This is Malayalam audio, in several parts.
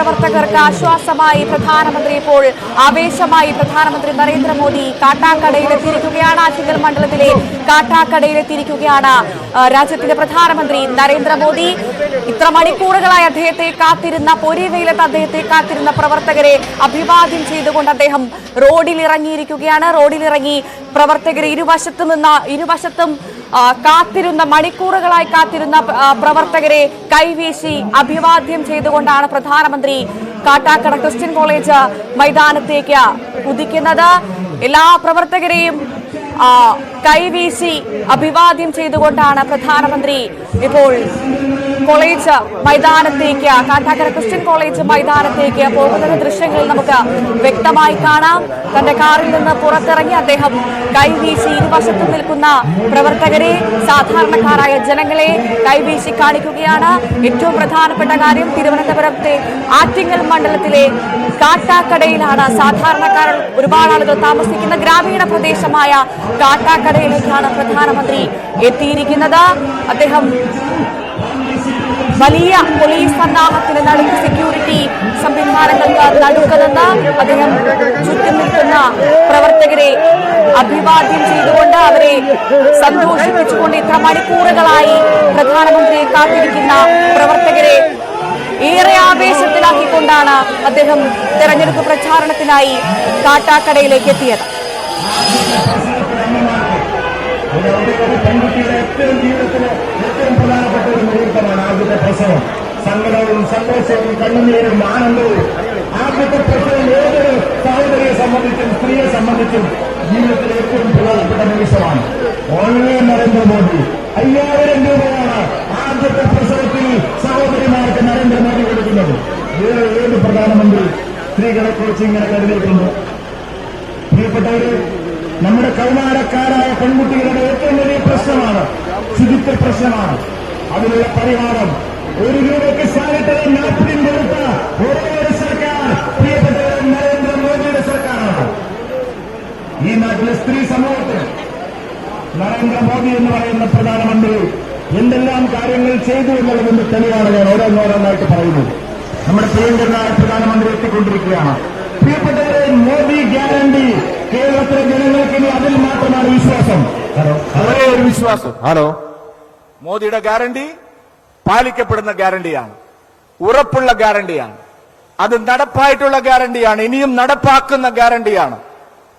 പ്രവർത്തകർക്ക് ആശ്വാസമായി പ്രധാനമന്ത്രി ഇപ്പോൾ ആവേശമായി പ്രധാനമന്ത്രി നരേന്ദ്രമോദി കാട്ടാക്കടയിലെത്തിയിരിക്കുകയാണ്. ആറ്റിങ്ങൽ മണ്ഡലത്തിലെ കാട്ടാക്കടയിലെത്തിയിരിക്കുകയാണ് രാജ്യത്തിന്റെ പ്രധാനമന്ത്രി നരേന്ദ്രമോദി. ഇത്ര മണിക്കൂറുകളായി അദ്ദേഹത്തെ കാത്തിരുന്ന പൊരിവെയിലത്ത് അദ്ദേഹത്തെ കാത്തിരുന്ന പ്രവർത്തകരെ അഭിവാദ്യം ചെയ്തുകൊണ്ട് അദ്ദേഹം റോഡിലിറങ്ങിയിരിക്കുകയാണ്. റോഡിലിറങ്ങി പ്രവർത്തകരെ ഇരുവശത്തും കാത്തിരുന്ന മണിക്കൂറുകളായി കാത്തിരുന്ന പ്രവർത്തകരെ കൈവീശി അഭിവാദ്യം ചെയ്തുകൊണ്ടാണ് പ്രധാനമന്ത്രി കാട്ടാക്കട ക്രിസ്ത്യൻ കോളേജ് മൈതാനത്തേക്ക് കുതിക്കുന്നത്. എല്ലാ പ്രവർത്തകരെയും കൈവീശി അഭിവാദ്യം ചെയ്തുകൊണ്ടാണ് പ്രധാനമന്ത്രി ഇപ്പോൾ കോളേജ് മൈതാനത്തേക്ക് കാട്ടാക്കട ക്രിസ്ത്യൻ കോളേജ് മൈതാനത്തേക്ക് പോകുന്നത് ദൃശ്യങ്ങളിൽ നമുക്ക് വ്യക്തമായി കാണാം. തന്റെ കാറിൽ നിന്ന് പുറത്തിറങ്ങി അദ്ദേഹം കൈവീശി ഇരുവശത്തും നിൽക്കുന്ന പ്രവർത്തകരെ സാധാരണക്കാരായ ജനങ്ങളെ കൈവീശി കാണിക്കുകയാണ്. ഏറ്റവും പ്രധാനപ്പെട്ട കാര്യം തിരുവനന്തപുരത്തെ ആറ്റിങ്ങൽ മണ്ഡലത്തിലെ കാട്ടാക്കടയിലാണ് സാധാരണക്കാർ ഒരുപാട് ആളുകൾ താമസിക്കുന്ന ഗ്രാമീണ പ്രദേശമായ കാട്ടാക്കടയിലേക്കാണ് പ്രധാനമന്ത്രി എത്തിയിരിക്കുന്നത്. അദ്ദേഹം വലിയ പോലീസ് സന്നാഹത്തിന് നടുക്ക് സെക്യൂരിറ്റി സംവിധാനങ്ങൾക്ക് നടുക്കതെന്ന് അദ്ദേഹം ചുറ്റും നിൽക്കുന്ന പ്രവർത്തകരെ അഭിവാദ്യം ചെയ്തുകൊണ്ട് അവരെ സന്തോഷിപ്പിച്ചുകൊണ്ട് ഇത്ര മണിക്കൂറുകളായി പ്രധാനമന്ത്രിയെ കാത്തിരിക്കുന്ന പ്രവർത്തകരെ ഏറെ ആവേശത്തിലാക്കിക്കൊണ്ടാണ് അദ്ദേഹം തെരഞ്ഞെടുപ്പ് പ്രചാരണത്തിനായി കാട്ടാക്കടയിലേക്ക് എത്തിയത്. പെൺകുട്ടിയുടെ ഏറ്റവും ജീവിതത്തിലെ ഏറ്റവും പ്രധാനപ്പെട്ട ഒരു മുഹൂർത്തമാണ് ആദ്യത്തെ പ്രസവം. സങ്കടവും സന്തോഷവും കണ്ണുനീരും ആനന്ദവും. ആദ്യത്തെ പ്രസവം ഏതൊരു സഹോദരിയെ സംബന്ധിച്ചും സ്ത്രീയെ സംബന്ധിച്ചും ജീവിതത്തിലെ ഏറ്റവും പ്രധാനപ്പെട്ട നിമിഷമാണ്. ഓൺലൈൻ നരേന്ദ്രമോദി 5000 രൂപയാണ് ആദ്യത്തെ പ്രസവത്തിൽ സഹോദരിമാർക്ക് നരേന്ദ്രമോദി കൊടുക്കുന്നത്. വേറെ ഏത് പ്രധാനമന്ത്രി സ്ത്രീകളെ കുറിച്ച് ഇങ്ങനെ കരുതിയിട്ടുണ്ട്? പ്രിയപ്പെട്ടവര്, നമ്മുടെ കൗമാരക്കാരായ പെൺകുട്ടികളുടെ ഏറ്റവും വലിയ പ്രശ്നമാണ് ശുചിത്വ പ്രശ്നമാണ്. അതിനുള്ള പരിഹാരം 1 രൂപയ്ക്ക് സാനിറ്ററി നാപ്കിൻ കൊടുത്ത ഒരേ ഒരു സർക്കാർ പ്രിയപ്പെട്ടവർ നരേന്ദ്രമോദിയുടെ സർക്കാരാണ്. ഈ നാട്ടിലെ സ്ത്രീ സമൂഹത്തിന് നരേന്ദ്രമോദി എന്ന് പറയുന്ന പ്രധാനമന്ത്രി എന്തെല്ലാം കാര്യങ്ങൾ ചെയ്തു എന്നുള്ളതിന്റെ തെളിവാണ് ഞാൻ ഓരോന്നോരോന്നായിട്ട് പറയുന്നത്. നമ്മുടെ പ്രിയങ്കരനായ പ്രധാനമന്ത്രി എത്തിക്കൊണ്ടിരിക്കുകയാണ്. പ്രിയപ്പെട്ടവരെ, മോദി ഗ്യാരണ്ടി കേരളത്തിലെ ജനങ്ങൾക്ക് ഇനി അതിൽ മാത്രമാണ് വിശ്വാസം. ഒരേ ഒരു വിശ്വാസം. മോദിയുടെ ഗ്യാരണ്ടി പാലിക്കപ്പെടുന്ന ഗ്യാരണ്ടിയാണ്, ഉറപ്പുള്ള ഗ്യാരണ്ടിയാണ്, അത് നടപ്പായിട്ടുള്ള ഗ്യാരണ്ടിയാണ്, ഇനിയും നടപ്പാക്കുന്ന ഗ്യാരണ്ടിയാണ്.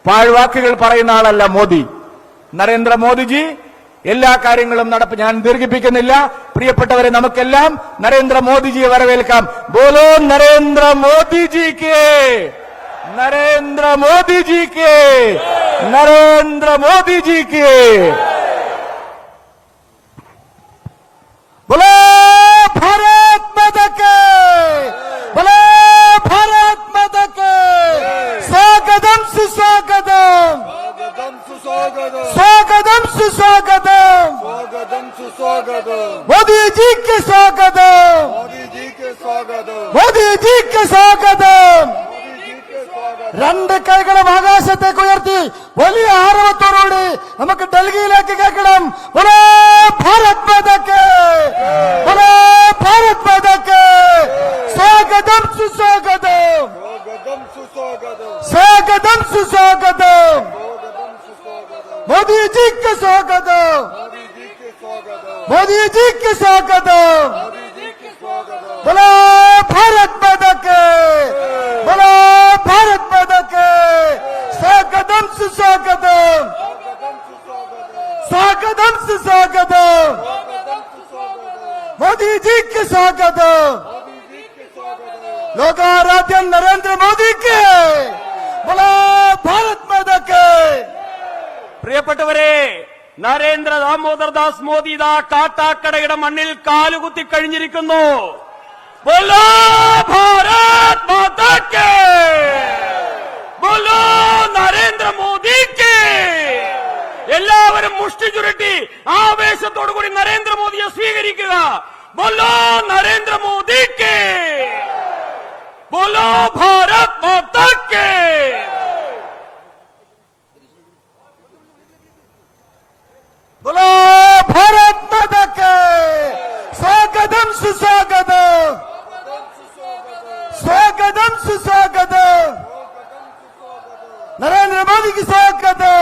പാഴ്വാക്കുകൾ പറയുന്ന ആളല്ല മോദി. നരേന്ദ്രമോദിജി എല്ലാ കാര്യങ്ങളും ഞാൻ ദീർഘിപ്പിക്കുന്നില്ല. പ്രിയപ്പെട്ടവരെ, നമുക്കെല്ലാം നരേന്ദ്രമോദിജിയെ വരവേൽക്കാം. ബോലോ നരേന്ദ്രമോദിജിക്ക്, നരേന്ദ്രമോദിജിക്ക്, നരേന്ദ്രമോദിജിക്ക്. बोलो भारत माता के, बोलो भारत माता के. स्वागतम सुस्वागतम, स्वागतम सुस्वागतम, मोदी जी के स्वागतम, मोदी जी के स्वागतम. രണ്ട് കൈകളും ആകാശത്തേക്ക് ഉയർത്തി വലിയ ആരവത്തോടുകൂടി നമുക്ക് ഡൽഹിയിലേക്ക് കേൾക്കണം. ബോലോ ഭാരത് മാതാ കേ, ബോലോ ഭാരത് മാതാ കേ. സ്വാഗതം സുസ്വാഗതം, സ്വാഗതം സുസ്വാഗതം. മോദി ജി के स्वागतम, मोदी जी के स्वागतम. बोलो भारत माता के, बोलो भारत माता के. स्वागतम सुस्वागतम, स्वागतम सुस्वागतम. मोदी जी के स्वागतम. लोकाराध्य नरेंद्र मोदी के, बोलो भारत माता के. പ്രിയപ്പെട്ടവരെ, നരേന്ദ്ര ദാമോദർദാസ് മോദി ദാ കാട്ടാക്കടയുടെ മണ്ണിൽ കാലുകുത്തി കഴിഞ്ഞിരിക്കുന്നു. ബോലോ ഭാരത് മാതാ കേ, ബോലോ നരേന്ദ്രമോദിക്ക്. എല്ലാവരും മുഷ്ടി ചുരുട്ടി ആവേശത്തോടുകൂടി നരേന്ദ്രമോദിയെ സ്വീകരിക്കുക. ബോലോ നരേന്ദ്രമോദിക്ക്, ബോലോ ഭാരത് മാതാ കേ. बोलो भारत माता के. स्वागतम सुस्वागतम, స్వాగతం సుస్వాగతం నరేంద్ర మోదీకి స్వాగతం